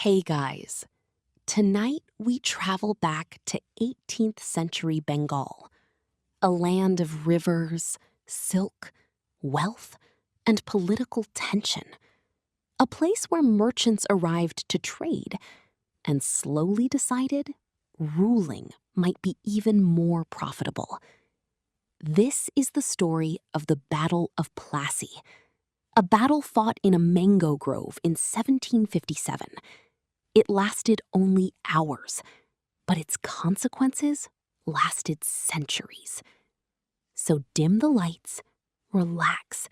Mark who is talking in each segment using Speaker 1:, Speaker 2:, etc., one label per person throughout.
Speaker 1: Hey guys, tonight we travel back to 18th century Bengal, a land of rivers, silk, wealth, and political tension. A place where merchants arrived to trade and slowly decided ruling might be even more profitable. This is the story of the Battle of Plassey, a battle fought in a mango grove in 1757. It lasted only hours, but its consequences lasted centuries. So dim the lights, relax,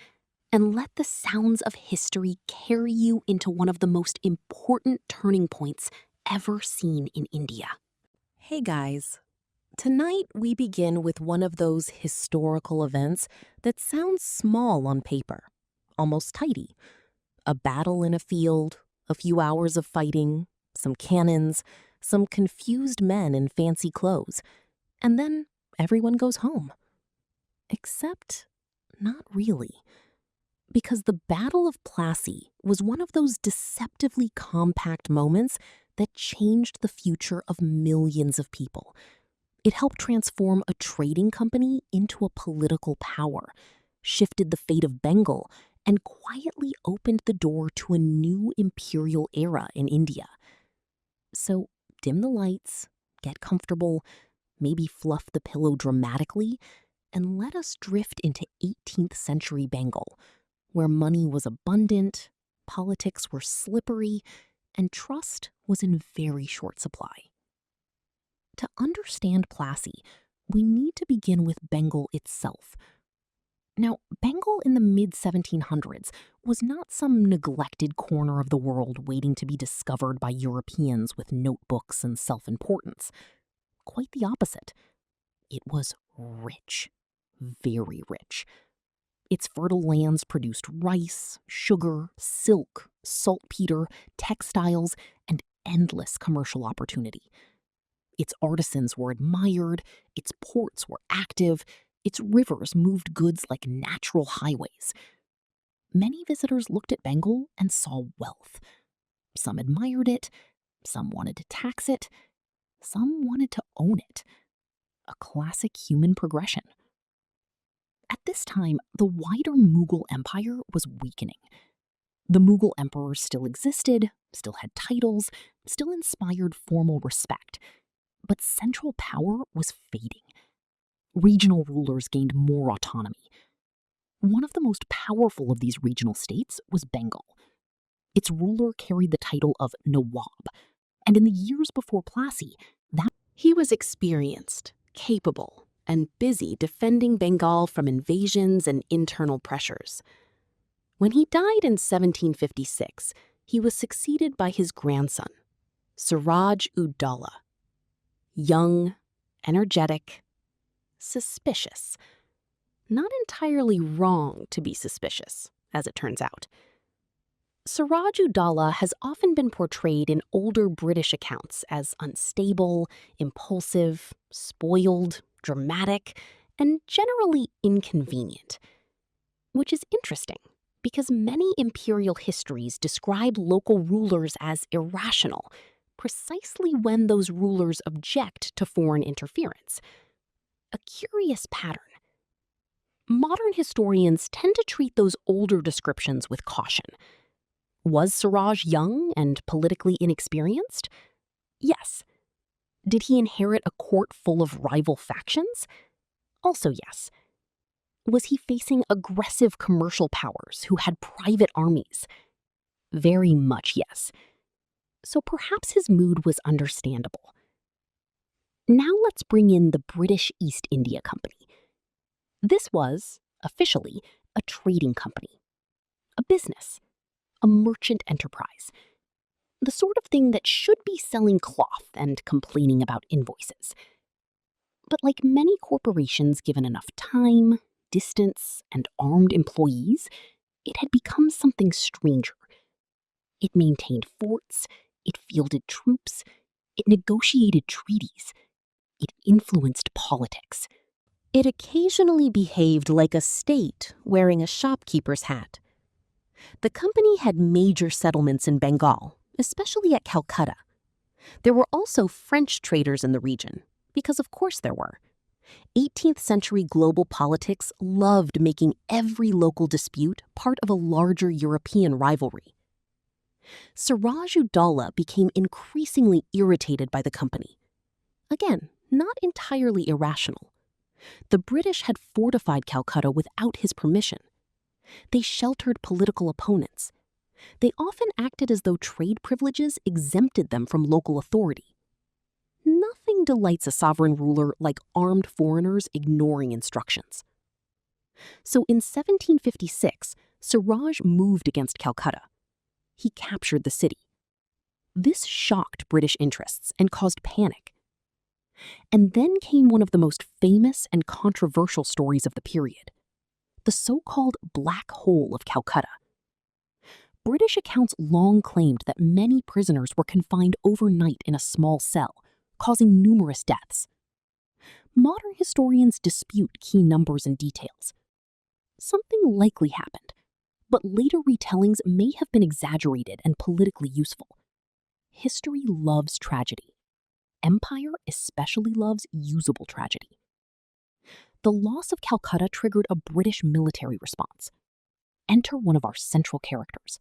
Speaker 1: and let the sounds of history carry you into one of the most important turning points ever seen in India. Hey guys, tonight we begin with one of those historical events that sounds small on paper, almost tidy. A battle in a field, a few hours of fighting, some cannons, some confused men in fancy clothes, and then everyone goes home. Except, not really. Because the Battle of Plassey was one of those deceptively compact moments that changed the future of millions of people. It helped transform a trading company into a political power, shifted the fate of Bengal, and quietly opened the door to a new imperial era in India. So dim the lights, get comfortable, maybe fluff the pillow dramatically, and let us drift into 18th century Bengal, where money was abundant, politics were slippery, and trust was in very short supply. To understand Plassey, we need to begin with Bengal itself. Now, Bengal in the mid-1700s was not some neglected corner of the world waiting to be discovered by Europeans with notebooks and self-importance. Quite the opposite. It was rich, very rich. Its fertile lands produced rice, sugar, silk, saltpeter, textiles, and endless commercial opportunity. Its artisans were admired, its ports were active, its rivers moved goods like natural highways. Many visitors looked at Bengal and saw wealth. Some admired it, some wanted to tax it, some wanted to own it. A classic human progression. At this time, the wider Mughal Empire was weakening. The Mughal emperors still existed, still had titles, still inspired formal respect, but central power was fading. Regional rulers gained more autonomy. One of the most powerful of these regional states was Bengal. Its ruler carried the title of Nawab, and in the years before Plassey, he was experienced, capable, and busy defending Bengal from invasions and internal pressures. When he died in 1756, he was succeeded by his grandson, Siraj-ud-Daulah. Young, energetic, suspicious. Not entirely wrong to be suspicious, as it turns out. Siraj-ud-Daulah has often been portrayed in older British accounts as unstable, impulsive, spoiled, dramatic, and generally inconvenient. Which is interesting, because many imperial histories describe local rulers as irrational, precisely when those rulers object to foreign interference. A curious pattern. Modern historians tend to treat those older descriptions with caution. Was Siraj young and politically inexperienced? Yes. Did he inherit a court full of rival factions? Also yes. Was he facing aggressive commercial powers who had private armies? Very much yes. So perhaps his mood was understandable. Now let's bring in the British East India Company. This was, officially, a trading company, a business, a merchant enterprise, the sort of thing that should be selling cloth and complaining about invoices. But like many corporations given enough time, distance, and armed employees, it had become something stranger. It maintained forts, it fielded troops, it negotiated treaties, it influenced politics. It occasionally behaved like a state wearing a shopkeeper's hat. The company had major settlements in Bengal, especially at Calcutta. There were also French traders in the region, because of course there were. 18th century global politics loved making every local dispute part of a larger European rivalry. Siraj-ud-Daulah became increasingly irritated by the company. Again, not entirely irrational. The British had fortified Calcutta without his permission. They sheltered political opponents. They often acted as though trade privileges exempted them from local authority. Nothing delights a sovereign ruler like armed foreigners ignoring instructions. So in 1756, Siraj moved against Calcutta. He captured the city. This shocked British interests and caused panic. And then came one of the most famous and controversial stories of the period, the so-called Black Hole of Calcutta. British accounts long claimed that many prisoners were confined overnight in a small cell, causing numerous deaths. Modern historians dispute key numbers and details. Something likely happened, but later retellings may have been exaggerated and politically useful. History loves tragedy. Empire especially loves usable tragedy. The loss of Calcutta triggered a British military response. Enter one of our central characters,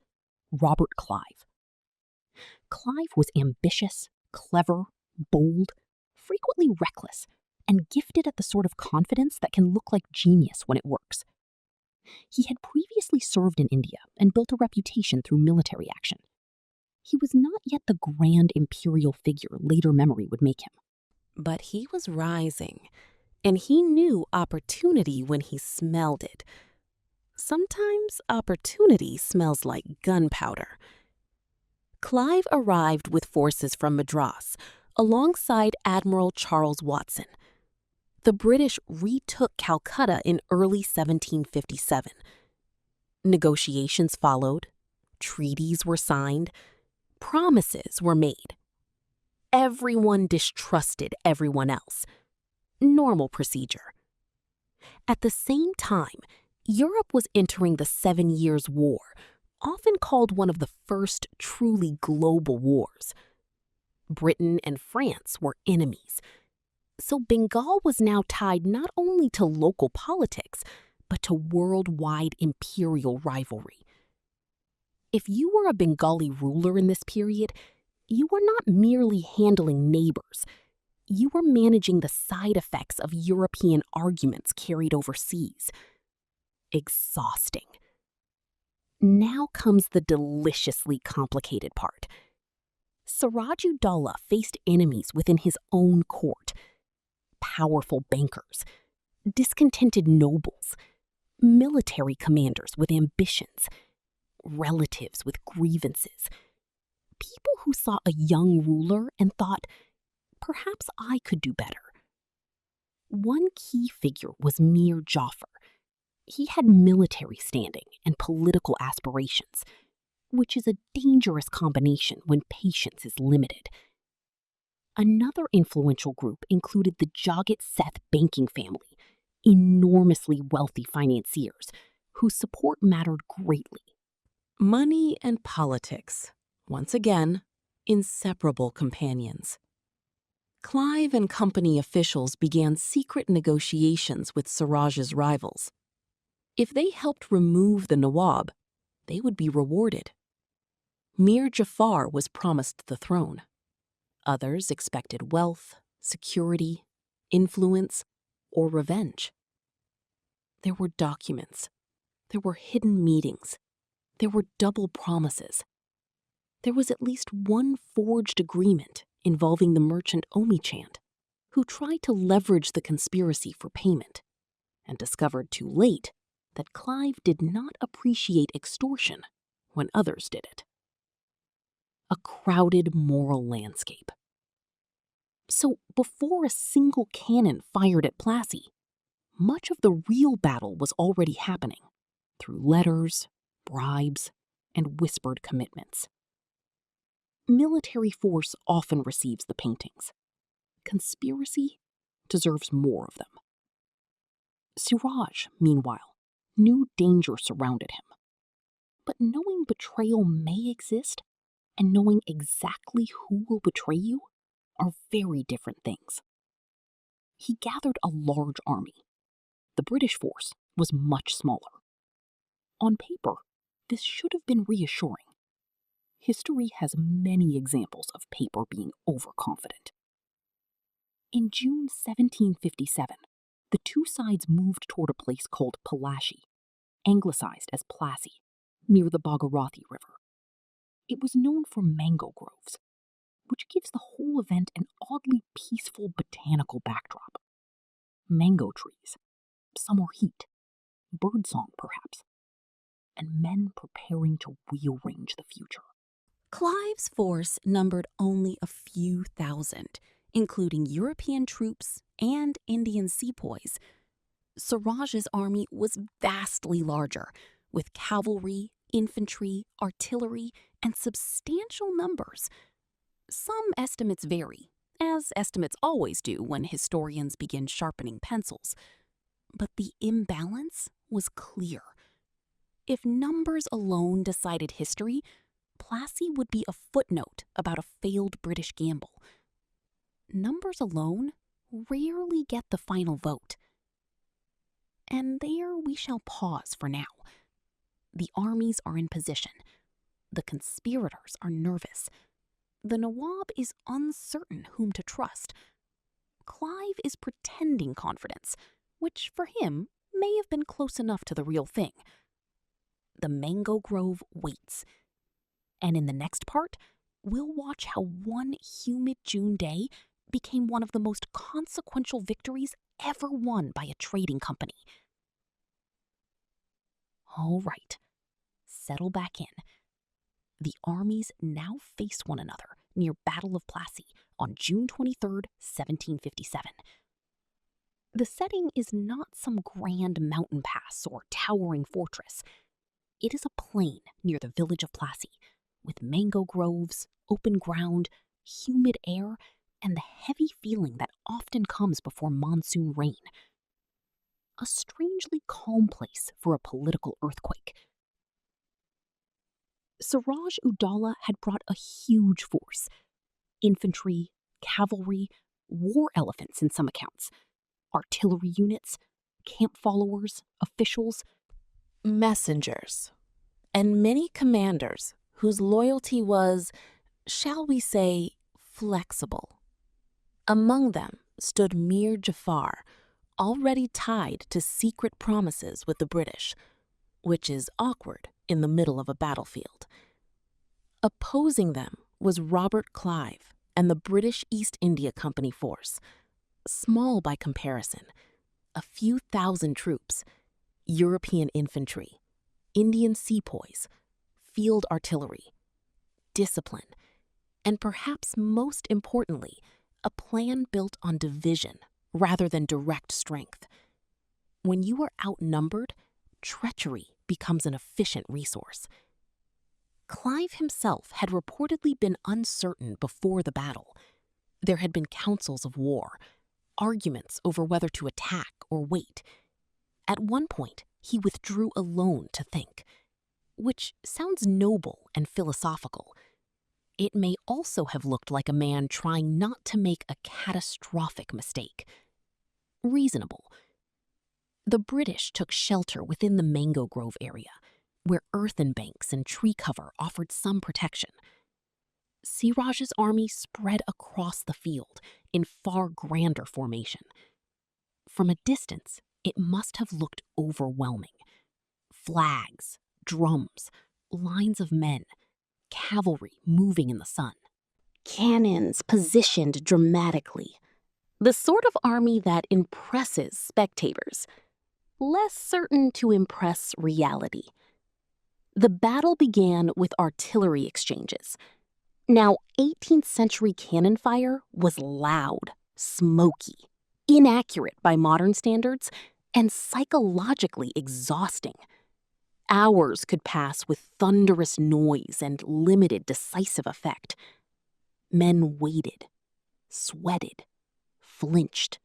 Speaker 1: Robert Clive. Clive was ambitious, clever, bold, frequently reckless, and gifted at the sort of confidence that can look like genius when it works. He had previously served in India and built a reputation through military action. He was not yet the grand imperial figure later memory would make him. But he was rising, and he knew opportunity when he smelled it. Sometimes opportunity smells like gunpowder. Clive arrived with forces from Madras, alongside Admiral Charles Watson. The British retook Calcutta in early 1757. Negotiations followed, treaties were signed, promises were made. Everyone distrusted everyone else. Normal procedure. At the same time, Europe was entering the 7 Years' War, often called one of the first truly global wars. Britain and France were enemies. So Bengal was now tied not only to local politics, but to worldwide imperial rivalry. If you were a Bengali ruler in this period, you were not merely handling neighbors. You were managing the side effects of European arguments carried overseas. Exhausting. Now comes the deliciously complicated part. Siraj-ud-Daulah faced enemies within his own court. Powerful bankers, discontented nobles, military commanders with ambitions, relatives with grievances, people who saw a young ruler and thought, perhaps I could do better. One key figure was Mir Jafar. He had military standing and political aspirations, which is a dangerous combination when patience is limited. Another influential group included the Jagat Seth banking family, enormously wealthy financiers whose support mattered greatly. Money and politics, once again, inseparable companions. Clive and company officials began secret negotiations with Siraj's rivals. If they helped remove the Nawab, they would be rewarded. Mir Jafar was promised the throne. Others expected wealth, security, influence, or revenge. There were documents. There were hidden meetings. There were double promises. There was at least one forged agreement involving the merchant Omichand, who tried to leverage the conspiracy for payment, and discovered too late that Clive did not appreciate extortion when others did it. A crowded moral landscape. So before a single cannon fired at Plassey, much of the real battle was already happening through letters, bribes, and whispered commitments. Military force often receives the paintings. Conspiracy deserves more of them. Siraj, meanwhile, knew danger surrounded him. But knowing betrayal may exist
Speaker 2: and knowing exactly who will betray you are very different things. He gathered a large army. The British force was much smaller. On paper, this should have been reassuring. History has many examples of paper being overconfident. In June 1757, the two sides moved toward a place called Plassey, anglicized as Plassey, near the Bhagirathi River. It was known for mango groves, which gives the whole event an oddly peaceful botanical backdrop. Mango trees, summer heat, birdsong perhaps, and men preparing to rearrange the future.
Speaker 1: Clive's force numbered only a few thousand, including European troops and Indian sepoys. Siraj's army was vastly larger, with cavalry, infantry, artillery, and substantial numbers. Some estimates vary, as estimates always do when historians begin sharpening pencils. But the imbalance was clear. If numbers alone decided history, Plassey would be a footnote about a failed British gamble. Numbers alone rarely get the final vote. And there we shall pause for now. The armies are in position. The conspirators are nervous. The Nawab is uncertain whom to trust. Clive is pretending confidence, which for him may have been close enough to the real thing. The mango grove waits. And in the next part, we'll watch how one humid June day became one of the most consequential victories ever won by a trading company. All right, settle back in. The armies now face one another near Battle of Plassey on June 23rd, 1757. The setting is not some grand mountain pass or towering fortress. It is a plain near the village of Plassey, with mango groves, open ground, humid air, and the heavy feeling that often comes before monsoon rain. A strangely calm place for a political earthquake. Siraj-ud-Daulah had brought a huge force. Infantry, cavalry, war elephants in some accounts, artillery units, camp followers, officials, messengers, and many commanders whose loyalty was, shall we say, flexible. Among them stood Mir Jafar, already tied to secret promises with the British, which is awkward in the middle of a battlefield. Opposing them was Robert Clive and the British East India Company force, small by comparison, a few thousand troops, European infantry, Indian sepoys, field artillery, discipline, and perhaps most importantly, a plan built on division rather than direct strength. When you are outnumbered, treachery becomes an efficient resource. Clive himself had reportedly been uncertain before the battle. There had been councils of war, arguments over whether to attack or wait. At one point, he withdrew alone to think, which sounds noble and philosophical. It may also have looked like a man trying not to make a catastrophic mistake. Reasonable. The British took shelter within the mango grove area, where earthen banks and tree cover offered some protection. Siraj's army spread across the field in far grander formation. From a distance, it must have looked overwhelming. Flags, drums, lines of men, cavalry moving in the sun, cannons positioned dramatically. The sort of army that impresses spectators, less certain to impress reality. The battle began with artillery exchanges. Now, 18th century cannon fire was loud, smoky, inaccurate by modern standards, and psychologically exhausting. Hours could pass with thunderous noise and limited decisive effect. Men waited, sweated, flinched,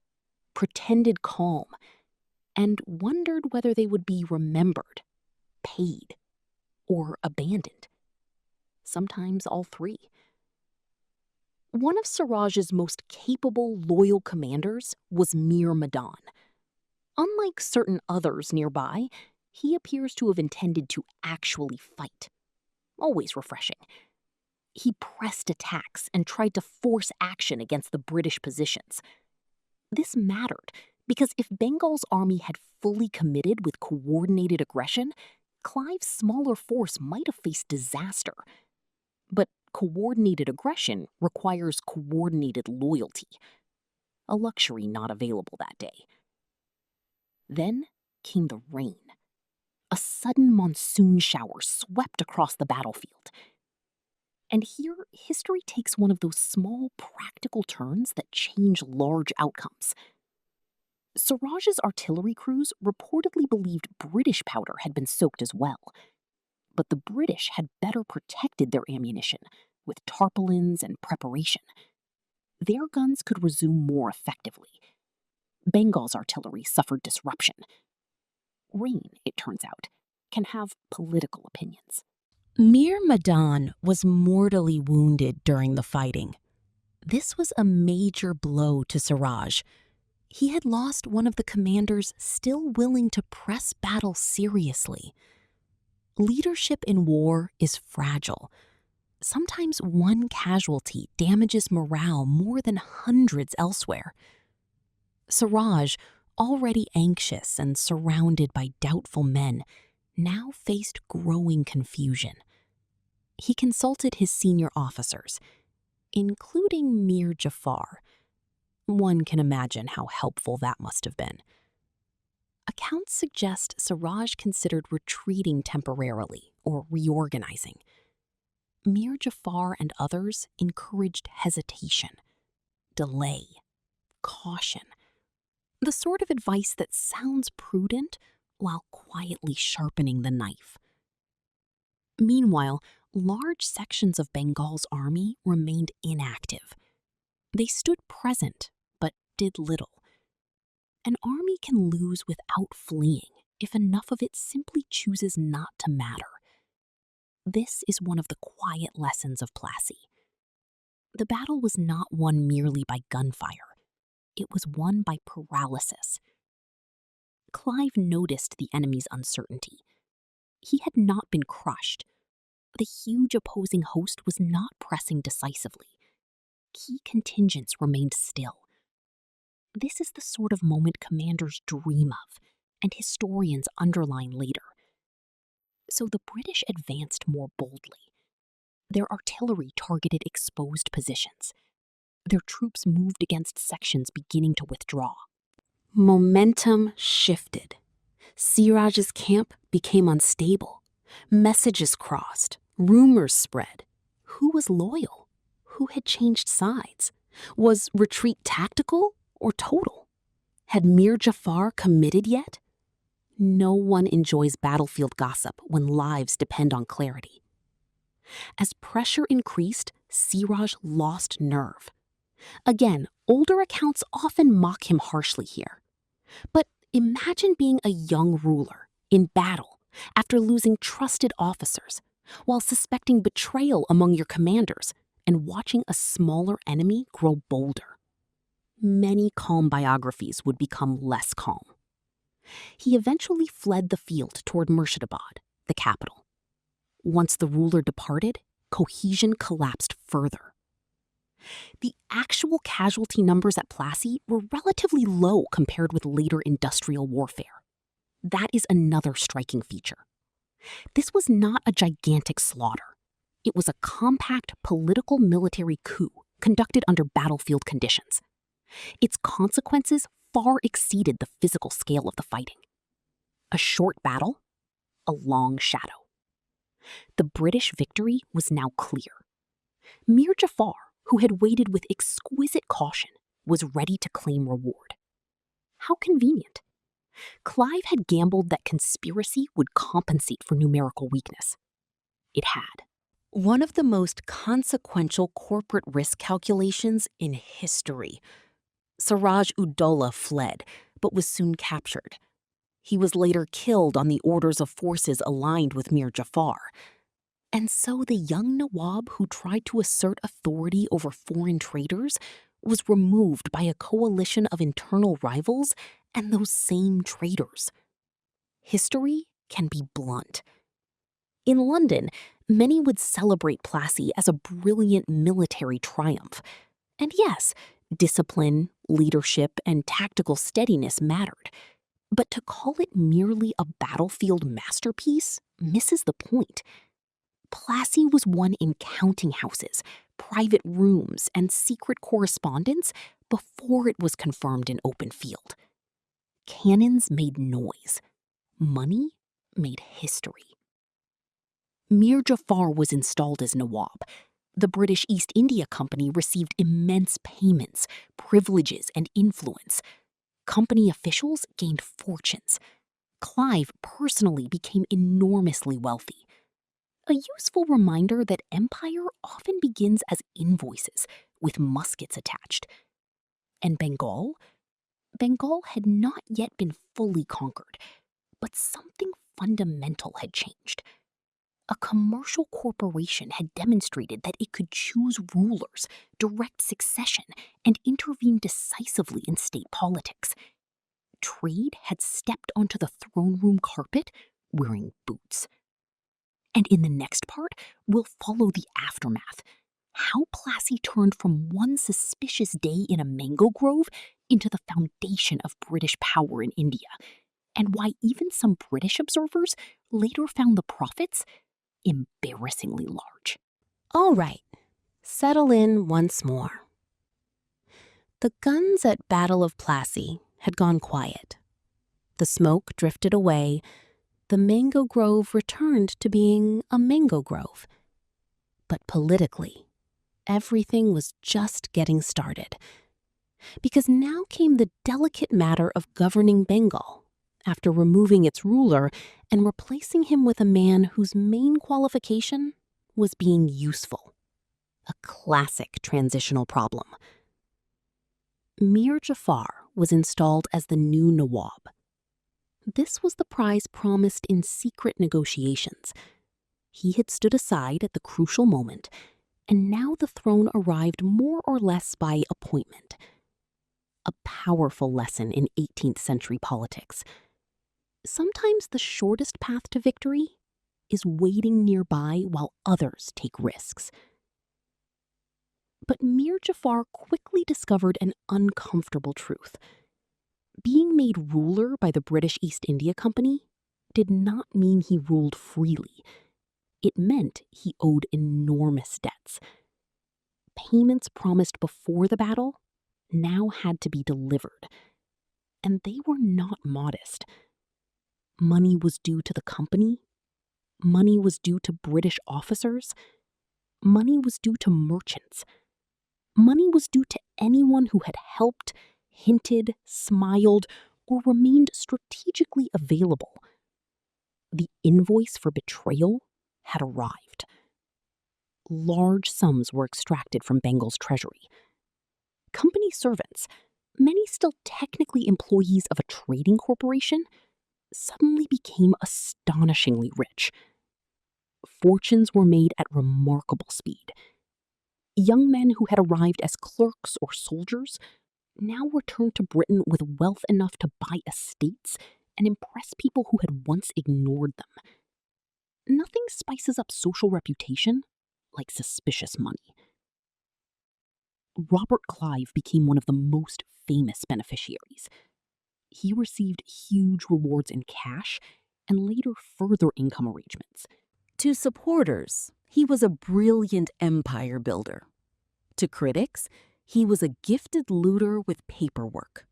Speaker 1: pretended calm, and wondered whether they would be remembered, paid, or abandoned.
Speaker 2: sometimes all three. One of Siraj's most capable, loyal commanders was Mir Madan. Unlike certain others nearby, he appears to have intended to actually fight. Always refreshing. He pressed attacks and tried to force action against the British positions. This mattered because if Bengal's army had fully committed with coordinated aggression, Clive's smaller force might have faced disaster. But coordinated aggression requires coordinated loyalty, a luxury not available that day. Then came the rain. A sudden monsoon shower swept across the battlefield. And here, history takes one of those small, practical turns that change large outcomes. Siraj's artillery crews reportedly believed British powder had been soaked as well. But the British had better protected their ammunition with tarpaulins and preparation. Their guns could resume more effectively. Bengal's artillery suffered disruption. Rain, it turns out, can have political opinions.
Speaker 1: Mir Madan was mortally wounded during the fighting. This was a major blow to Siraj. He had lost one of the commanders still willing to press battle seriously. Leadership in war is fragile. Sometimes one casualty damages morale more than hundreds elsewhere. Siraj, already anxious and surrounded by doubtful men, now faced growing confusion. He consulted his senior officers, including Mir Jafar. One can imagine how helpful that must have been. Accounts suggest Siraj considered retreating temporarily or reorganizing. Mir Jafar and others encouraged hesitation, delay, caution. The sort of advice that sounds prudent while quietly sharpening the knife. Meanwhile, large sections of Bengal's army remained inactive. They stood present, but did little. An army can lose without fleeing if enough of it simply chooses not to matter. This is one of the quiet lessons of Plassey. The battle was not won merely by gunfire. It was won by paralysis. Clive noticed the enemy's uncertainty. He had not been crushed. The huge opposing host was not pressing decisively. Key contingents remained still. This is the sort of moment commanders dream of, and historians underline later. So the British advanced more boldly. Their artillery targeted exposed positions. Their troops moved against sections beginning to withdraw. Momentum shifted. Siraj's camp became unstable. Messages crossed. Rumors spread. Who was loyal? Who had changed sides? Was retreat tactical or total? Had Mir Jafar committed yet? No one enjoys battlefield gossip when lives depend on clarity. As pressure increased, Siraj lost nerve. Again, older accounts often mock him harshly here. But imagine being a young ruler in battle after losing trusted officers, while suspecting betrayal among your commanders and watching a smaller enemy grow bolder. Many calm biographies would become less calm. He eventually fled the field toward Murshidabad, the capital. Once the ruler departed, cohesion collapsed further. The actual casualty numbers at Plassey were relatively low compared with later industrial warfare. That is another striking feature. This was not a gigantic slaughter. It was a compact political military coup conducted under battlefield conditions. Its consequences far exceeded the physical scale of the fighting. A short battle, a long shadow. The British victory was now clear. Mir Jafar, who had waited with exquisite caution, was ready to claim reward. How convenient. Clive had gambled that conspiracy would compensate for numerical weakness. It had. One of the most consequential corporate risk calculations in history. Siraj Daulah fled, but was soon captured. He was later killed on the orders of forces aligned with Mir Jafar. And so the young Nawab who tried to assert authority over foreign traders was removed by a coalition of internal rivals and those same traders. History can be blunt. In London, many would celebrate Plassey as a brilliant military triumph. And yes, discipline, leadership, and tactical steadiness mattered. But to call it merely a battlefield masterpiece misses the point. Plassey was won in counting houses, private rooms, and secret correspondence before it was confirmed in open field. Cannons made noise. Money made history. Mir Jafar was installed as Nawab. The British East India Company received immense payments, privileges, and influence. Company officials gained fortunes. Clive personally became enormously wealthy. A useful reminder that empire often begins as invoices with muskets attached. And Bengal? Bengal had not yet been fully conquered, but something fundamental had changed. A commercial corporation had demonstrated that it could choose rulers, direct succession, and intervene decisively in state politics. Trade had stepped onto the throne room carpet wearing boots. And in the next part, we'll follow the aftermath. How Plassey turned from one suspicious day in a mango grove into the foundation of British power in India, and why even some British observers later found the profits embarrassingly large. All right, settle in once more. The guns at Battle of Plassey had gone quiet. The smoke drifted away. The mango grove returned to being a mango grove. But politically, everything was just getting started. Because now came the delicate matter of governing Bengal, after removing its ruler and replacing him with a man whose main qualification was being useful. A classic transitional problem. Mir Jafar was installed as the new Nawab. This was the prize promised in secret negotiations. He had stood aside at the crucial moment, and now the throne arrived more or less by appointment. A powerful lesson in 18th century politics. Sometimes the shortest path to victory is waiting nearby while others take risks. But Mir Jafar quickly discovered an uncomfortable truth. Being made ruler by the British East India Company did not mean he ruled freely. It meant he owed enormous debts. Payments promised before the battle now had to be delivered. And they were not modest. Money was due to the company. Money was due to British officers. Money was due to merchants. Money was due to anyone who had helped, hinted, smiled, or remained strategically available. The invoice for betrayal had arrived. Large sums were extracted from Bengal's treasury. Company servants, many still technically employees of a trading corporation, suddenly became astonishingly rich. Fortunes were made at remarkable speed. Young men who had arrived as clerks or soldiers now returned to Britain with wealth enough to buy estates and impress people who had once ignored them. Nothing spices up social reputation like suspicious money. Robert Clive became one of the most famous beneficiaries. He received huge rewards in cash and later further income arrangements. To supporters, he was a brilliant empire builder. To critics, he was a gifted looter with paperwork.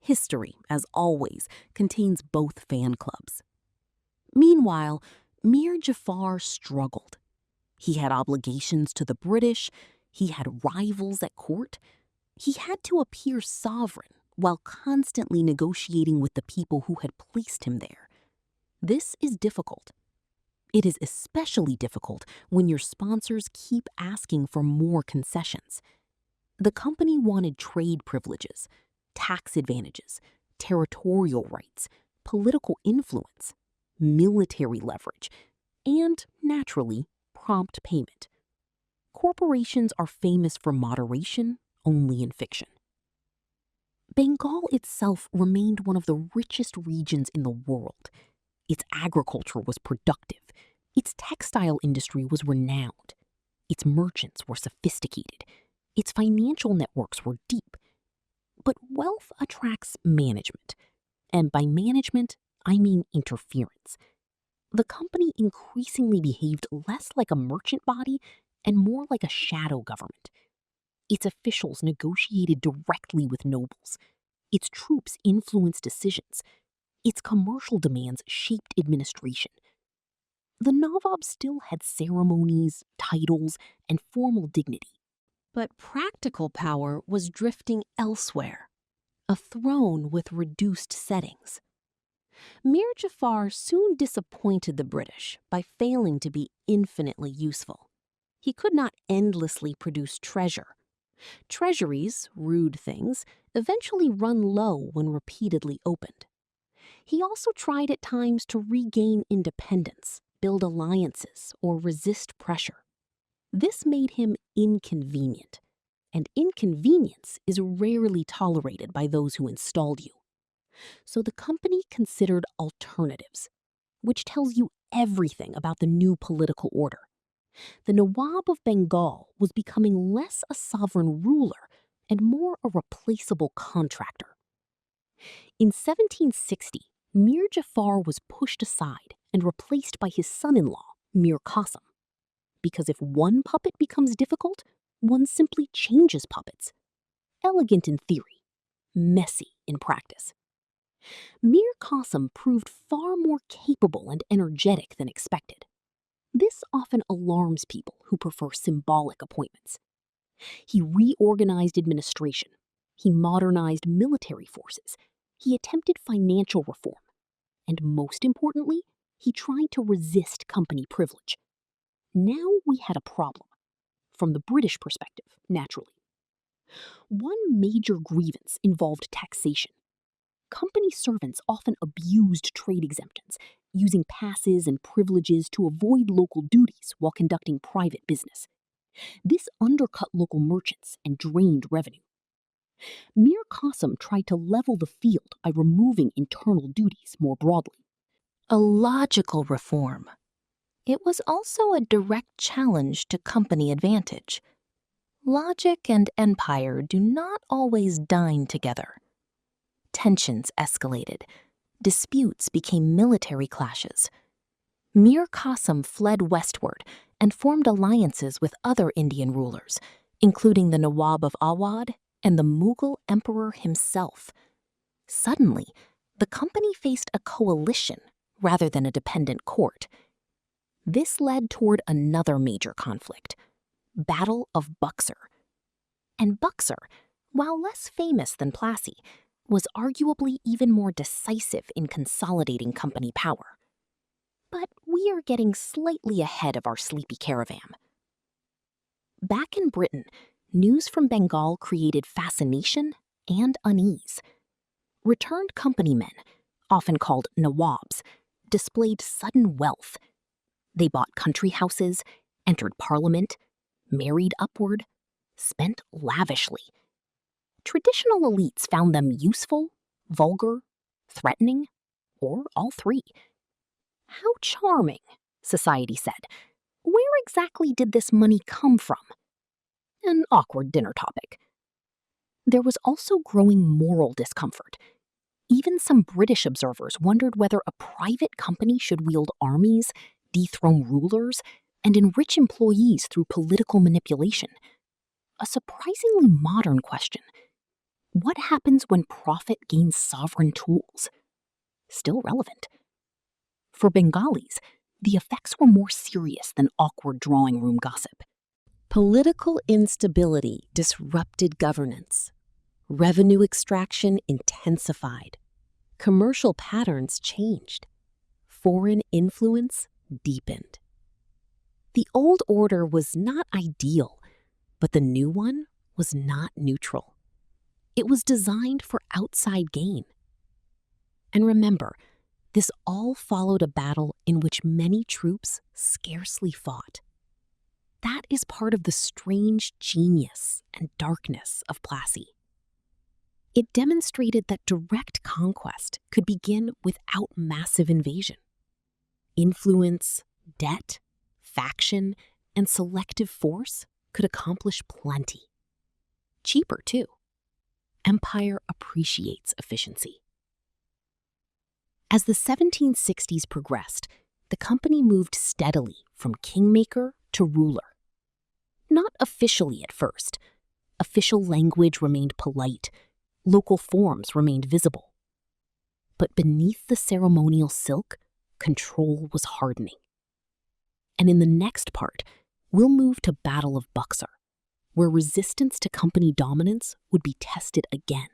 Speaker 1: History, as always, contains both fan clubs. Meanwhile, Mir Jafar struggled. He had obligations to the British, he had rivals at court, he had to appear sovereign while constantly negotiating with the people who had placed him there. This is difficult. It is especially difficult when your sponsors keep asking for more concessions. The company wanted trade privileges, tax advantages, territorial rights, political influence, military leverage, and, naturally,
Speaker 2: prompt payment. Corporations are famous for moderation only in fiction. Bengal itself remained one of the richest regions in the world. Its agriculture was productive. Its textile industry was renowned. Its merchants were sophisticated. Its financial networks were deep. But wealth attracts management. And by management, I mean interference. The company increasingly behaved less like a merchant body and more like a shadow government. Its officials negotiated directly with nobles. Its troops influenced decisions. Its commercial demands shaped administration. The Nawab still had ceremonies, titles, and formal dignity. But practical power was drifting elsewhere, a throne with reduced settings. Mir Jafar soon disappointed the British by failing to be infinitely useful. He could not endlessly produce treasure. Treasuries, rude things, eventually run low when repeatedly opened. He also tried at times to regain independence, build alliances, or resist pressure. This made him inconvenient, and inconvenience is rarely tolerated by those who installed you. So the company considered alternatives, which tells you everything about the new political order. The Nawab of Bengal was becoming less a sovereign ruler and more a replaceable contractor. In 1760, Mir Jafar was pushed aside and replaced by his son-in-law, Mir Qasim. Because if one puppet becomes difficult, one simply changes puppets. Elegant in theory, messy in practice. Mir Qasim proved far more capable and energetic than expected. This often alarms people who prefer symbolic appointments. He reorganized administration. He modernized military forces. He attempted financial reform. And most importantly, he tried to resist company privilege. Now we had a problem. From the British perspective, naturally. One major grievance involved taxation. Company servants often abused trade exemptions, using passes and privileges to avoid local duties while conducting private business. This undercut local merchants and drained revenue. Mir Qasim tried to level the field by removing internal duties more broadly. A logical reform. It was also a direct challenge to company advantage. Logic and empire do not always dine together. Tensions escalated. Disputes became military clashes. Mir Qasim fled westward and formed alliances with other Indian rulers, including the Nawab of Awadh and the Mughal emperor himself. Suddenly, the company faced a coalition rather than a dependent court. This led toward another major conflict, Battle of Buxar. And Buxar, while less famous than Plassey, was arguably even more decisive in consolidating company power. But we are getting slightly ahead of our sleepy caravan. Back in Britain, news from Bengal created fascination and unease. Returned company men, often called Nawabs, displayed sudden wealth. They bought country houses, entered parliament, married upward, spent lavishly. Traditional elites found them useful, vulgar, threatening, or all three. How charming, society said. Where exactly did this money come from? An awkward dinner topic. There was also growing moral discomfort. Even some British observers wondered whether a private company should wield armies, dethrone rulers, and enrich employees through political manipulation. A surprisingly modern question. What happens when profit gains sovereign tools? Still relevant. For Bengalis, the effects were more serious than awkward drawing room gossip. Political instability disrupted governance. Revenue extraction intensified. Commercial patterns changed. Foreign influence deepened. The old order was not ideal, but the new one was not neutral. It was designed for outside gain. And remember, this all followed a battle in which many troops scarcely fought.
Speaker 1: That is part of the strange genius and darkness of Plassey. It demonstrated that direct conquest could begin without massive invasion. Influence, debt, faction, and selective force could accomplish plenty. Cheaper, too. Empire appreciates efficiency. As the 1760s progressed, the company moved steadily from kingmaker to ruler. Not officially at first. Official language remained polite. Local forms remained visible. But beneath the ceremonial silk, control was hardening. And in the next part, we'll move to Battle of Buxar, where resistance to company dominance would be tested again,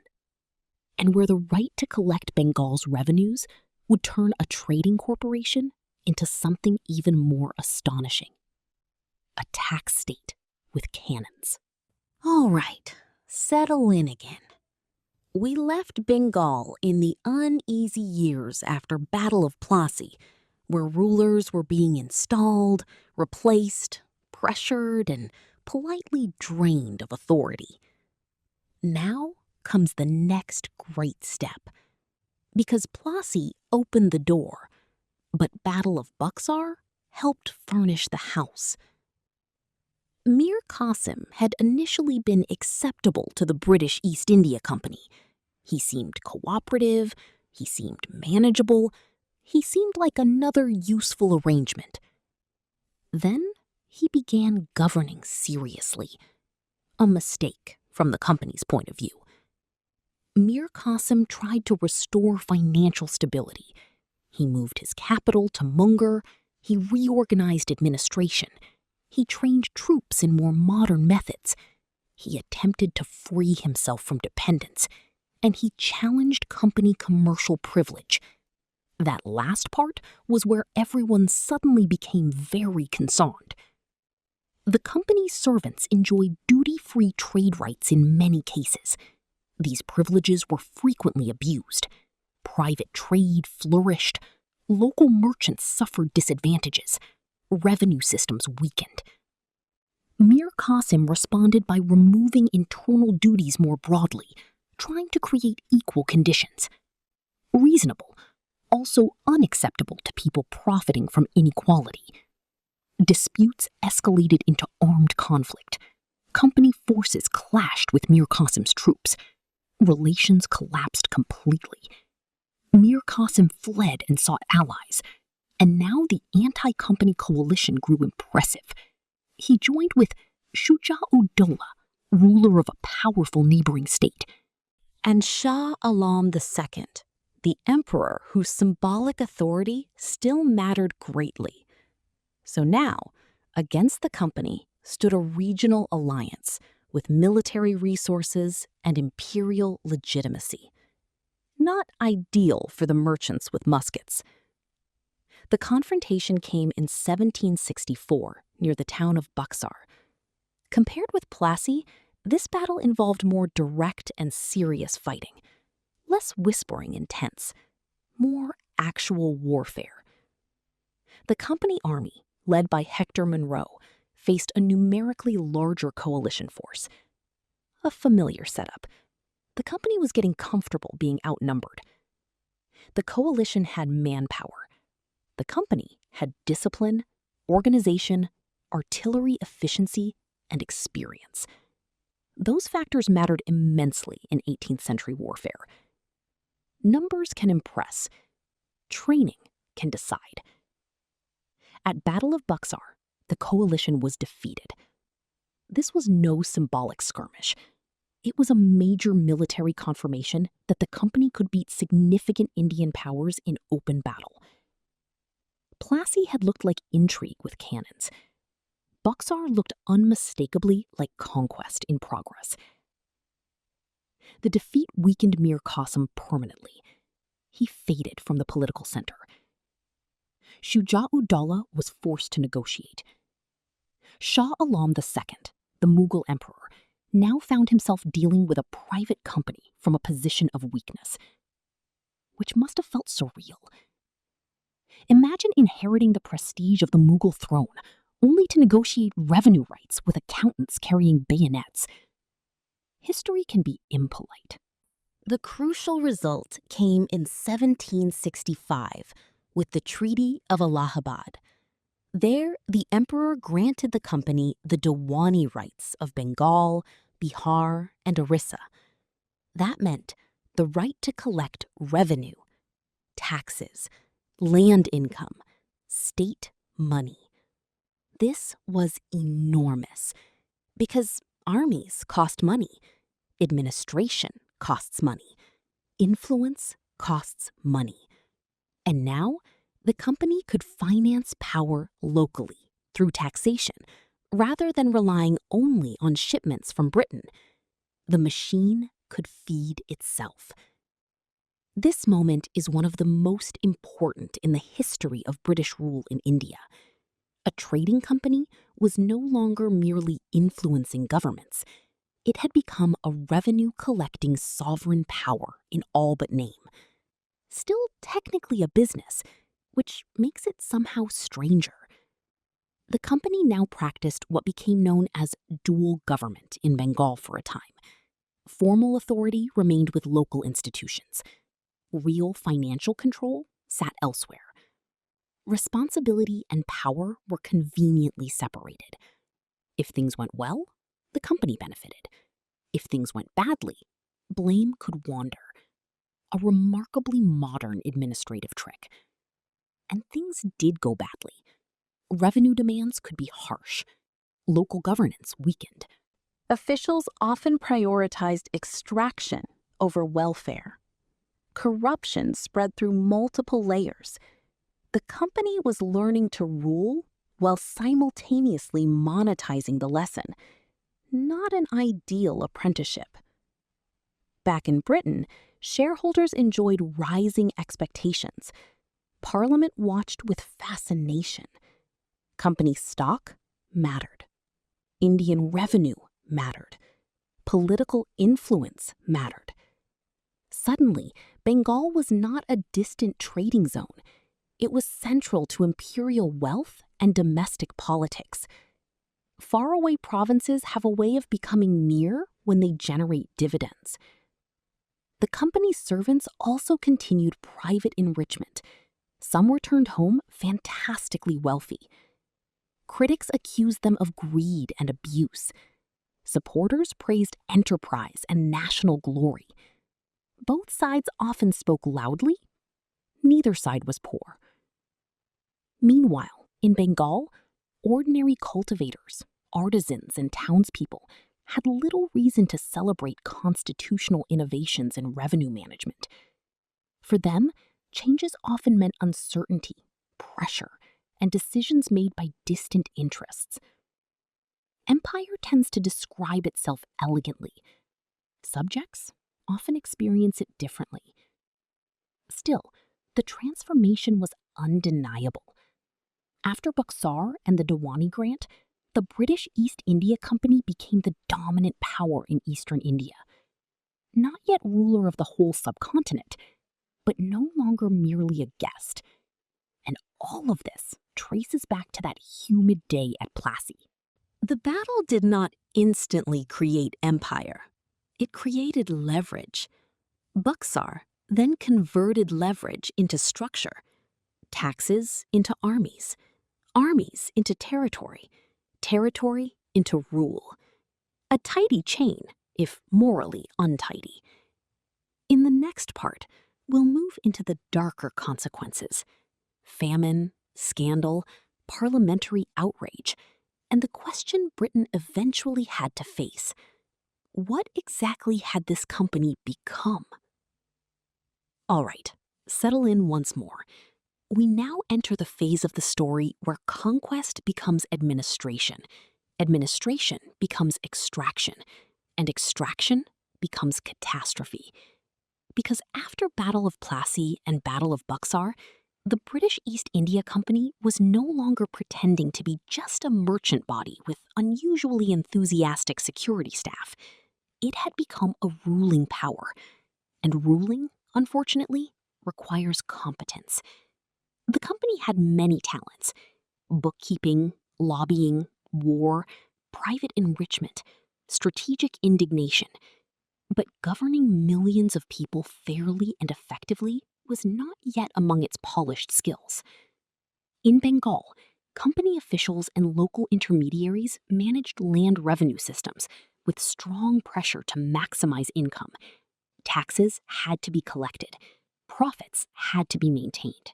Speaker 1: and where the right to collect Bengal's revenues would turn a trading corporation into something even more astonishing: a tax state with cannons. All right, settle in again. We left Bengal in the uneasy years after Battle of Plassey, where rulers were being installed, replaced, pressured, and politely drained of authority. Now comes the next great step, because Plassey opened the door, but Battle of Buxar helped furnish the house. Mir Qasim had initially been acceptable to the British East India Company. He seemed cooperative, he seemed manageable, he seemed like another useful arrangement. Then he began governing seriously. A mistake from the company's point of view. Mir Qasim tried to restore financial stability. He moved his capital to Munger, he reorganized administration, he trained troops in more modern methods, he attempted to free himself from dependence, and he challenged company commercial privilege. That last part was where everyone suddenly became very concerned. The company's servants enjoyed duty-free trade rights in many cases. These privileges were frequently abused. Private trade flourished. Local merchants suffered disadvantages. Revenue systems weakened. Mir Qasim responded by removing internal duties more broadly, trying to create equal conditions. Reasonable, also unacceptable to people profiting from inequality. Disputes escalated into armed conflict. Company forces clashed with Mir Qasim's troops. Relations collapsed completely. Mir Qasim fled and sought allies, and now the anti-company coalition grew impressive. He joined with Shuja-ud-Daulah, ruler of a powerful neighboring state, and Shah Alam II, the emperor whose symbolic authority still mattered greatly. So now, against the company stood a regional alliance with military resources and imperial legitimacy. Not ideal for the merchants with muskets. The confrontation came in 1764 near the town of Buxar. Compared with Plassey, this battle involved more direct and serious fighting, less whispering and tense, more actual warfare. The company army, led by Hector Munro, faced a numerically larger coalition force. A familiar setup. The company was getting comfortable being outnumbered. The coalition had manpower. The company had discipline, organization, artillery efficiency, and experience. Those factors mattered immensely in 18th century warfare. Numbers can impress. Training can decide. At Battle of Buxar, the coalition was defeated. This was no symbolic skirmish. It was a major military confirmation that the company could beat significant Indian powers in open battle. Plassey had looked like intrigue with cannons. Buxar looked unmistakably like conquest in progress. The defeat weakened Mir Qasim permanently. He faded from the political center. Shuja-ud-Daulah was forced to negotiate. Shah Alam II, the Mughal emperor, now found himself dealing with a private company from a position of weakness, which must have felt surreal. Imagine inheriting the prestige of the Mughal throne,
Speaker 2: only to negotiate revenue rights with accountants carrying bayonets. History can be impolite.
Speaker 1: The crucial result came in 1765 with the Treaty of Allahabad. There, the emperor granted the company the Diwani rights of Bengal, Bihar, and Orissa. That meant the right to collect revenue, taxes, land income, state money. This was enormous because armies cost money, administration costs money, influence costs money. And now, the company could finance power locally through taxation rather than relying only on shipments from Britain. The machine could feed itself. This moment is one of the most important in the history of British rule in India. A trading company was no longer merely influencing governments. It had become a revenue-collecting sovereign power in all but name. Still technically a business, which makes it somehow stranger. The company now practiced what became known as dual government in Bengal for a time. Formal authority remained with local institutions. Real financial control sat elsewhere. Responsibility and power were conveniently separated. If things went well, the company benefited. If things went badly, blame could wander. A remarkably modern administrative trick. And things did go badly. Revenue demands could be harsh. Local governance weakened. Officials often prioritized extraction over welfare. Corruption spread through multiple layers. The company was learning to rule while simultaneously monetizing the lesson. Not an ideal apprenticeship. Back in Britain, shareholders enjoyed rising expectations. Parliament watched with fascination. Company stock mattered. Indian revenue mattered. Political influence mattered. Suddenly, Bengal was not a distant trading zone. It was central to imperial wealth and domestic politics. Faraway provinces have a way of becoming near when they generate dividends. The company's servants also continued private enrichment. Some returned home fantastically wealthy. Critics accused them of greed and abuse. Supporters praised enterprise and national glory. Both sides often spoke loudly. Neither side was poor. Meanwhile, in Bengal, ordinary cultivators, artisans, and townspeople had little reason to celebrate constitutional innovations in revenue management. For them, changes often meant uncertainty, pressure, and decisions made by distant interests. Empire tends to describe itself elegantly. Subjects often experience it differently. Still, the transformation was undeniable. After Buxar and the Diwani grant, the British East India Company became the dominant power in eastern India. Not yet ruler of the whole subcontinent, but no longer merely a guest. And all of this traces back to that humid day at Plassey. The battle did not instantly create empire. It created leverage. Buxar then converted leverage into structure, taxes into armies, armies into territory, territory into rule. A tidy chain, if morally untidy. In the next part, we'll move into the darker consequences: famine, scandal, parliamentary outrage, and the question Britain eventually had to face. What exactly had this company become? All right, settle in once more. We now enter the phase of the story where conquest becomes administration, administration becomes extraction, and extraction becomes catastrophe. Because after Battle of Plassey and Battle of Buxar, the British East India Company was no longer pretending to be just a merchant body with unusually enthusiastic security staff. It had become a ruling power, and ruling, unfortunately, requires competence. The company had many talents: bookkeeping, lobbying, war, private enrichment, strategic indignation. But governing millions of people fairly and effectively was not yet among its polished skills. In Bengal, company officials and local intermediaries managed land revenue systems with strong pressure to maximize income. Taxes had to be collected. Profits had to be maintained.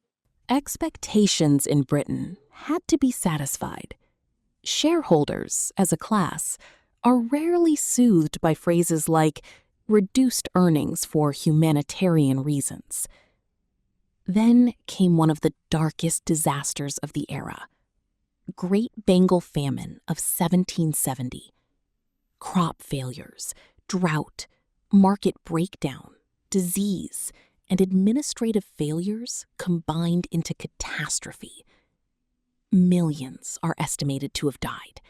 Speaker 3: Expectations in Britain had to be satisfied. Shareholders, as a class, are rarely soothed by phrases like reduced earnings for humanitarian reasons. Then came one of the darkest disasters of the era. Great Bengal Famine of 1770. Crop failures, drought, market breakdown, disease, and administrative failures combined into catastrophe. Millions are estimated to have died.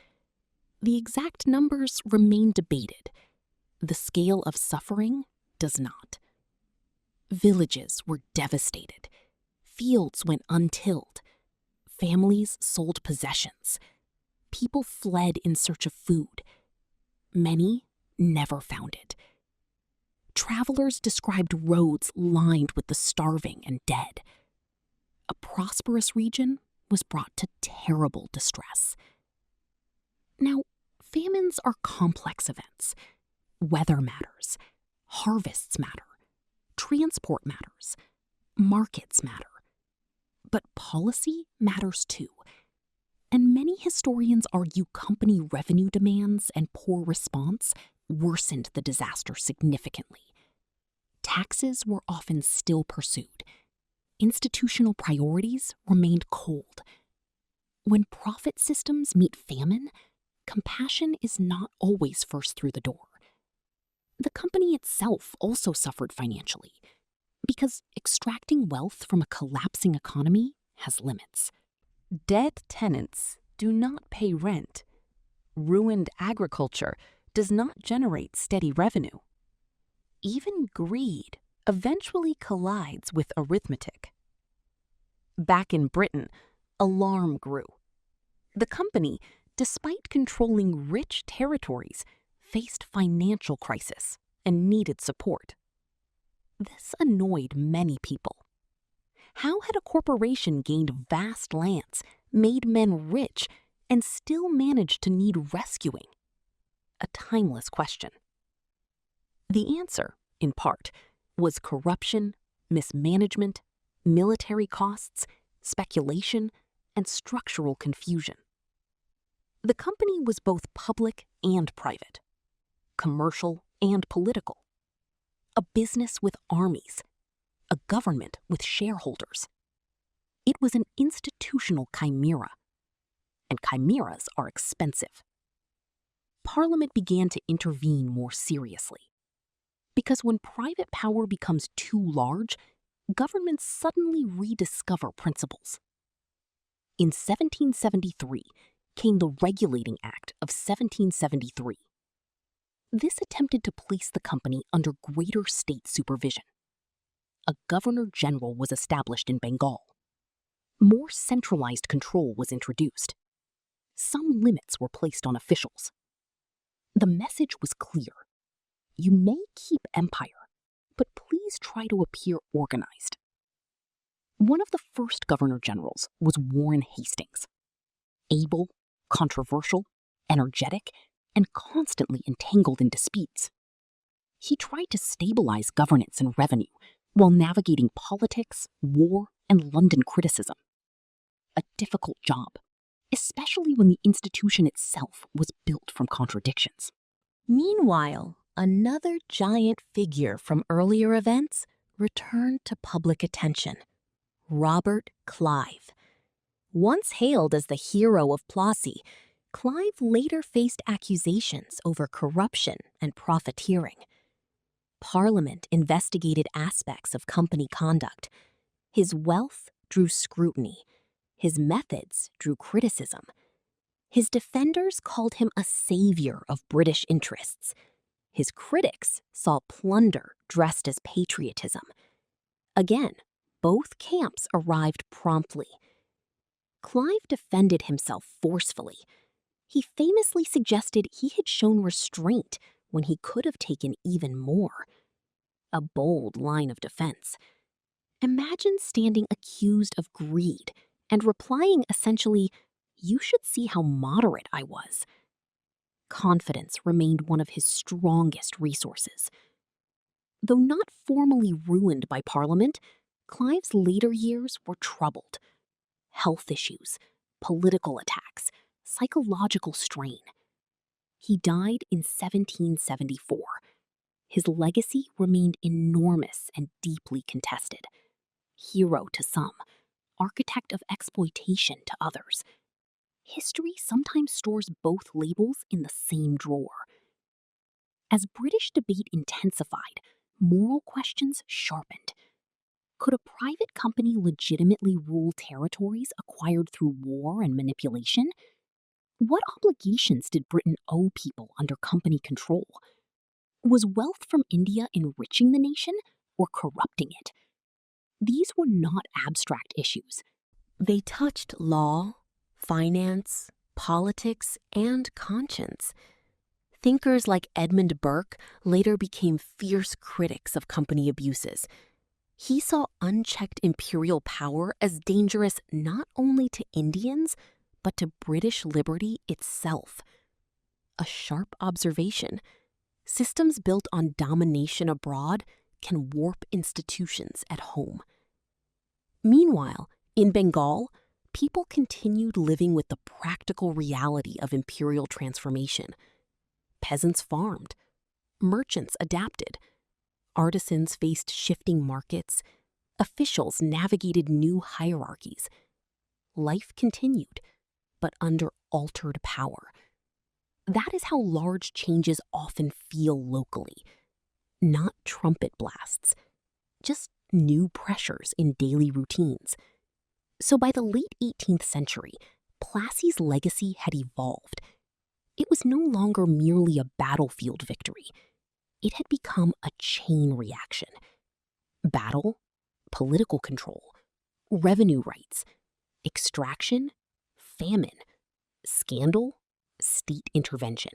Speaker 3: The exact numbers remain debated. The scale of suffering does not. Villages were devastated. Fields went untilled. Families sold possessions. People fled in search of food. Many never found it. Travelers described roads lined with the starving and dead. A prosperous region was brought to terrible distress. Now, famines are complex events. Weather matters. Harvests matter. Transport matters. Markets matter. But policy matters too. And many historians argue company revenue demands and poor response worsened the disaster significantly. Taxes were often still pursued. Institutional priorities remained cold. When profit systems meet famine, compassion is not always first through the door. The company itself also suffered financially, because extracting wealth from a collapsing economy has limits. Dead tenants do not pay rent. Ruined agriculture does not generate steady revenue. Even greed eventually collides with arithmetic. Back in Britain, alarm grew. The company, despite controlling rich territories, faced financial crisis and needed support. This annoyed many people. How had a corporation gained vast lands, made men rich, and still managed to need rescuing? A timeless question. The answer, in part, was corruption, mismanagement, military costs, speculation, and structural confusion. The company was both public and private, commercial and political, a business with armies, a government with shareholders. It was an institutional chimera, and chimeras are expensive. Parliament began to intervene more seriously, because when private power becomes too large, governments suddenly rediscover principles. In 1773 came the Regulating Act of 1773. This attempted to place the company under greater state supervision. A governor-general was established in Bengal. More centralized control was introduced. Some limits were placed on officials. The message was clear. You may keep empire, but please try to appear organized. One of the first governor-generals was Warren Hastings. Able, controversial, energetic, and constantly entangled in disputes. He tried to stabilize governance and revenue while navigating politics, war, and London criticism. A difficult job, especially when the institution itself was built from contradictions.
Speaker 1: Meanwhile, another giant figure from earlier events returned to public attention: Robert Clive. Once hailed as the hero of Plassey, Clive later faced accusations over corruption and profiteering. Parliament investigated aspects of company conduct. His wealth drew scrutiny. His methods drew criticism. His defenders called him a savior of British interests. His critics saw plunder dressed as patriotism. Again, both camps arrived promptly. Clive defended himself forcefully. He famously suggested he had shown restraint when he could have taken even more. A bold line of defense. Imagine standing accused of greed and replying essentially, "You should see how moderate I was." Confidence remained one of his strongest resources. Though not formally ruined by Parliament, Clive's later years were troubled. Health issues, political attacks, psychological strain. He died in 1774. His legacy remained enormous and deeply contested. Hero to some, architect of exploitation to others. History sometimes stores both labels in the same drawer. As British debate intensified, moral questions sharpened. Could a private company legitimately rule territories acquired through war and manipulation? What obligations did Britain owe people under company control? Was wealth from India enriching the nation or corrupting it? These were not abstract issues.
Speaker 3: They touched law, finance, politics, and conscience. Thinkers like Edmund Burke later became fierce critics of company abuses. He saw unchecked imperial power as dangerous not only to Indians, but to British liberty itself. A sharp observation. Systems built on domination abroad can warp institutions at home. Meanwhile, in Bengal, people continued living with the practical reality of imperial transformation. Peasants farmed. Merchants adapted. Artisans faced shifting markets. Officials navigated new hierarchies. Life continued, but under altered power. That is how large changes often feel locally. Not trumpet blasts, just new pressures in daily routines. So by the late 18th century, Plassey's legacy had evolved. It was no longer merely a battlefield victory. It had become a chain reaction. Battle, political control, revenue rights, extraction, famine, scandal, state intervention.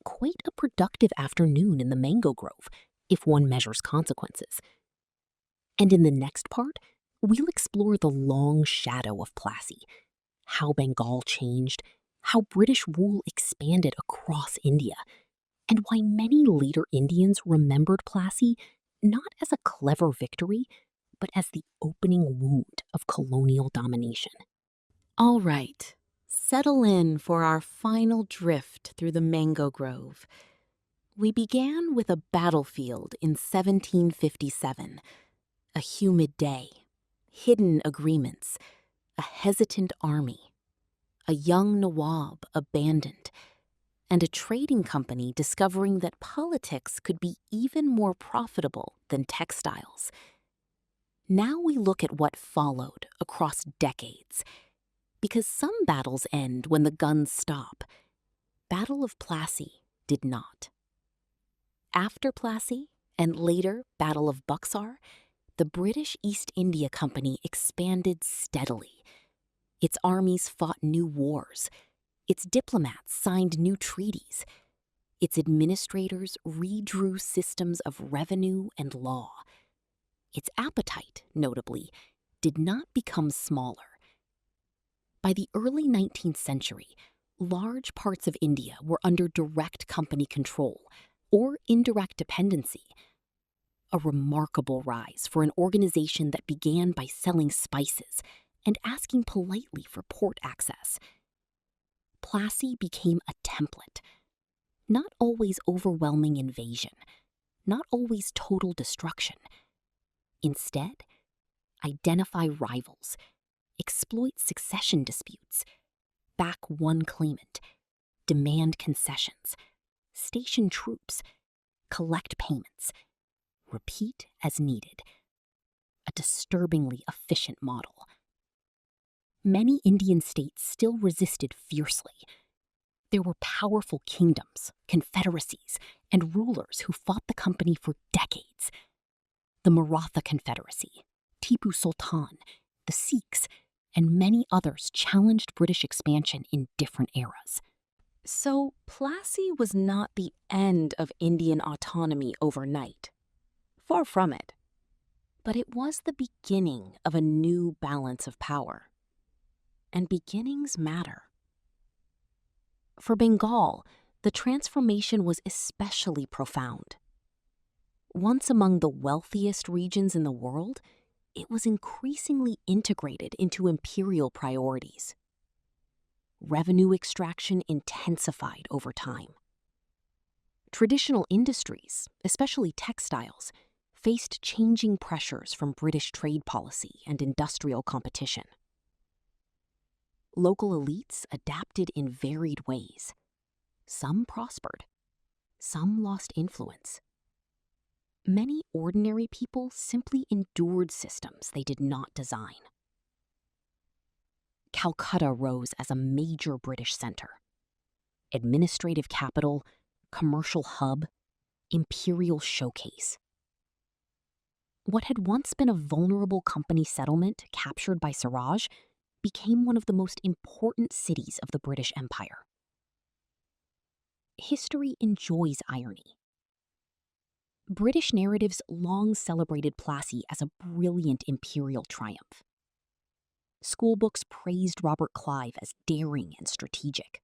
Speaker 3: Quite a productive afternoon in the mango grove, if one measures consequences. And in the next part, we'll explore the long shadow of Plassey, how Bengal changed, how British rule expanded across India, and why many later Indians remembered Plassey not as a clever victory, but as the opening wound of colonial domination. All right, settle in for our final drift through the mango grove. We began with a battlefield in 1757, a humid day, hidden agreements, a hesitant army, a young Nawab abandoned, and a trading company discovering that politics could be even more profitable than textiles. Now we look at what followed across decades, because some battles end when the guns stop. Battle of Plassey did not. After Plassey, and later Battle of Buxar, the British East India Company expanded steadily. Its armies fought new wars. Its diplomats signed new treaties. Its administrators redrew systems of revenue and law. Its appetite, notably, did not become smaller. By the early 19th century, large parts of India were under direct company control or indirect dependency. A remarkable rise for an organization that began by selling spices and asking politely for port access. Plassey became a template. Not always overwhelming invasion, not always total destruction. Instead, identify rivals, exploit succession disputes, back one claimant, demand concessions, station troops, collect payments, repeat as needed. A disturbingly efficient model. Many Indian states still resisted fiercely. There were powerful kingdoms, confederacies, and rulers who fought the company for decades. The Maratha Confederacy, Tipu Sultan, the Sikhs,
Speaker 2: and many others challenged British expansion in different eras.
Speaker 3: So, Plassey was not the end of Indian autonomy overnight. Far from it. But it was the beginning of a new balance of power. And beginnings matter. For Bengal, the transformation was especially profound. Once among the wealthiest regions in the world, it was increasingly integrated into imperial priorities. Revenue extraction intensified over time. Traditional industries, especially textiles, faced changing pressures from British trade policy and industrial competition. Local elites adapted in varied ways. Some prospered. Some lost influence. Many ordinary people simply endured systems they did not design. Calcutta rose as a major British center. Administrative capital, commercial hub, imperial showcase. What had once been a vulnerable company settlement captured by Siraj became one of the most important cities of the British Empire. History enjoys irony. British narratives long celebrated Plassey as a brilliant imperial triumph. Schoolbooks praised Robert Clive as daring and strategic.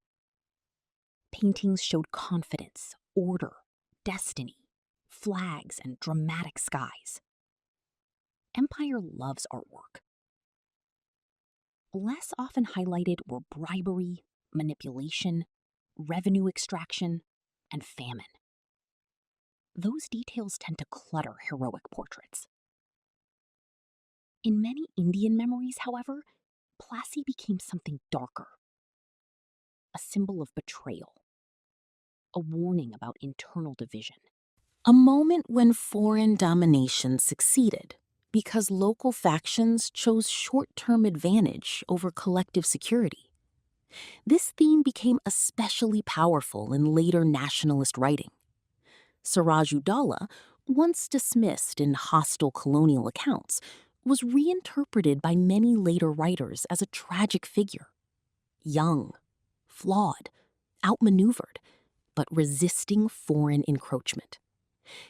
Speaker 3: Paintings showed confidence, order, destiny, flags, and dramatic skies. Empire loves artwork. Less often highlighted were bribery, manipulation, revenue extraction, and famine. Those details tend to clutter heroic portraits. In many Indian memories, however, Plassey became something darker. A symbol of betrayal. A warning about internal division. A moment when foreign domination succeeded because local factions chose short-term advantage over collective security. This theme became especially powerful in later nationalist writing. Daulah, once dismissed in hostile colonial accounts, was reinterpreted by many later writers as a tragic figure. Young, flawed, outmaneuvered, but resisting foreign encroachment.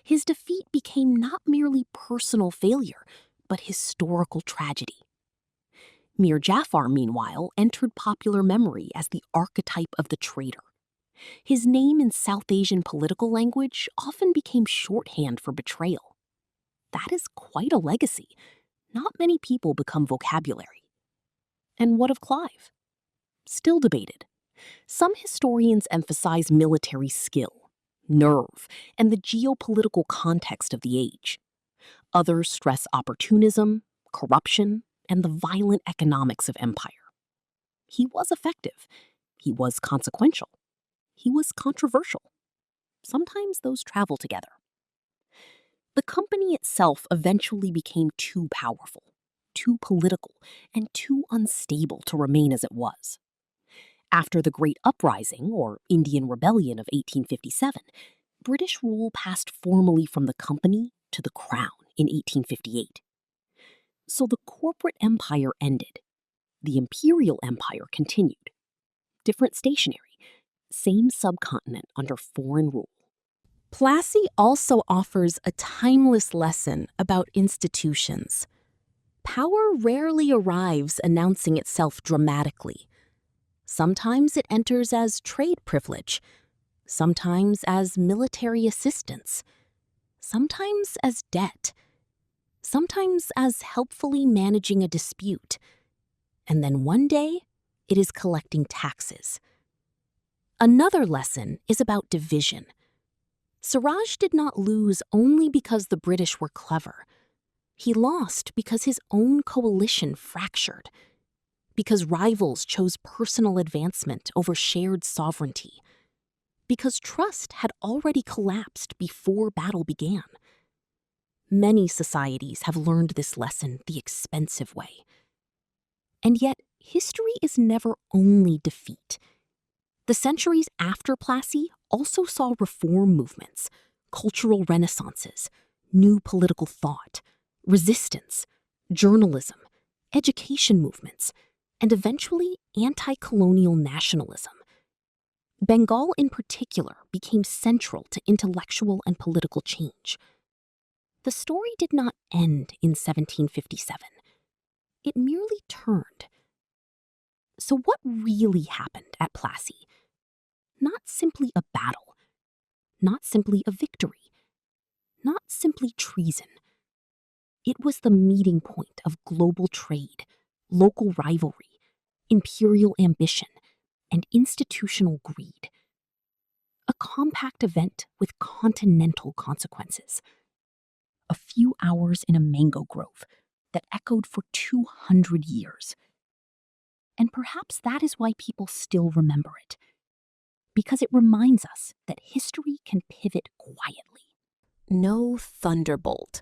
Speaker 3: His defeat became not merely personal failure, but historical tragedy. Mir Jafar, meanwhile, entered popular memory as the archetype of the traitor. His name in South Asian political language often became shorthand for betrayal. That is quite a legacy. Not many people become vocabulary. And what of Clive? Still debated. Some historians emphasize military skill, nerve, and the geopolitical context of the age. Others stress opportunism, corruption, and the violent economics of empire. He was effective. He was consequential. He was controversial. Sometimes those travel together. The company itself eventually became too powerful, too political, and too unstable to remain as it was. After the Great Uprising, or Indian Rebellion of 1857, British rule passed formally from the company to the crown in 1858. So the corporate empire ended. The imperial empire continued. Different stationery, same subcontinent under foreign rule. Plassey also offers a timeless lesson about institutions. Power rarely arrives announcing itself dramatically. Sometimes it enters as trade privilege, sometimes as military assistance, sometimes as debt, sometimes as helpfully managing a dispute, and then one day it is collecting taxes. Another lesson is about division. Siraj did not lose only because the British were clever. He lost because his own coalition fractured, because rivals chose personal advancement over shared sovereignty, because trust had already collapsed before battle began. Many societies have learned this lesson the expensive way. And yet, history is never only defeat. The centuries after Plassey also saw reform movements, cultural renaissances, new political thought, resistance, journalism, education movements,
Speaker 1: and eventually anti-colonial nationalism. Bengal in particular became central to intellectual and political change. The story did not end in 1757. It merely turned. So what really happened at Plassey? Not simply a battle, not simply a victory, not simply treason. It was the meeting point of global trade, local rivalry, imperial ambition, and institutional greed. A compact event with continental consequences. A few hours in a mango grove that echoed for 200 years. And perhaps that is why people still remember it. Because it reminds us that history can pivot quietly.
Speaker 3: No thunderbolt,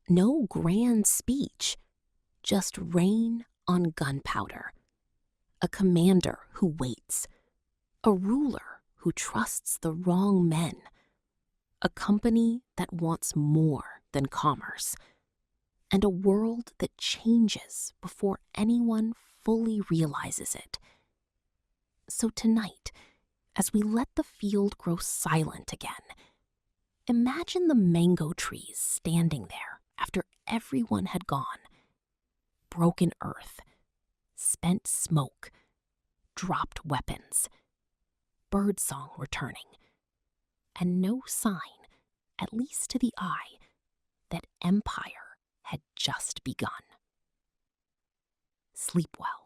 Speaker 3: no grand speech, just rain on gunpowder. A commander who waits, a ruler who trusts the wrong men, a company that wants more than commerce, and a world that changes before anyone fully realizes it. So tonight, as we let the field grow silent again, imagine the mango trees standing there after everyone had gone. Broken earth, spent smoke, dropped weapons, birdsong returning, and no sign, at least to the eye, that empire had just begun. Sleep well.